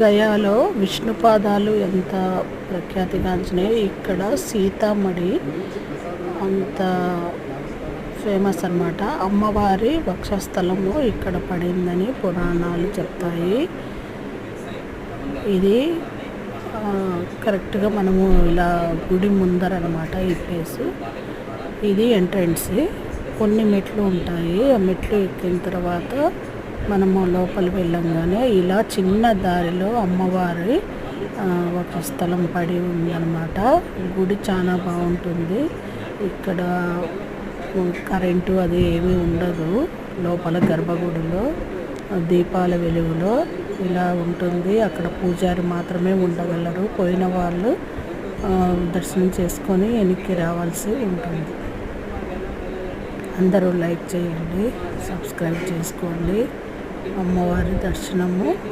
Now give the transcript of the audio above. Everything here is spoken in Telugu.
గయాలో విష్ణుపాదాలు ఎంత ప్రఖ్యాతిగాంచినాయో ఇక్కడ సీతామఢి అంత ఫేమస్ అన్నమాట. అమ్మవారి వక్షస్థలము ఇక్కడ పడిందని పురాణాలు చెప్తాయి. ఇది కరెక్ట్గా మనము ఇలా గుడి ముందర అన్నమాట ఈ ప్లేసు. ఇది ఎంట్రన్స్. కొన్ని మెట్లు ఉంటాయి. ఆ మెట్లు ఎక్కిన తర్వాత మనము లోపల వెళ్ళంగానే ఇలా చిన్న దారిలో అమ్మవారి ఒక స్థలం పడి ఉందన్నమాట. గుడి చాలా బాగుంటుంది. ఇక్కడ కరెంటు అది ఏమీ ఉండదు. లోపల గర్భగుడిలో దీపాల వెలుగులో ఇలా ఉంటుంది. అక్కడ పూజారి మాత్రమే ఉండగలరు. పోయిన వాళ్ళు దర్శనం చేసుకొని వెనక్కి రావాల్సి ఉంటుంది. అందరూ లైక్ చేయండి, సబ్స్క్రైబ్ చేసుకోండి. అమ్మవారి దర్శనము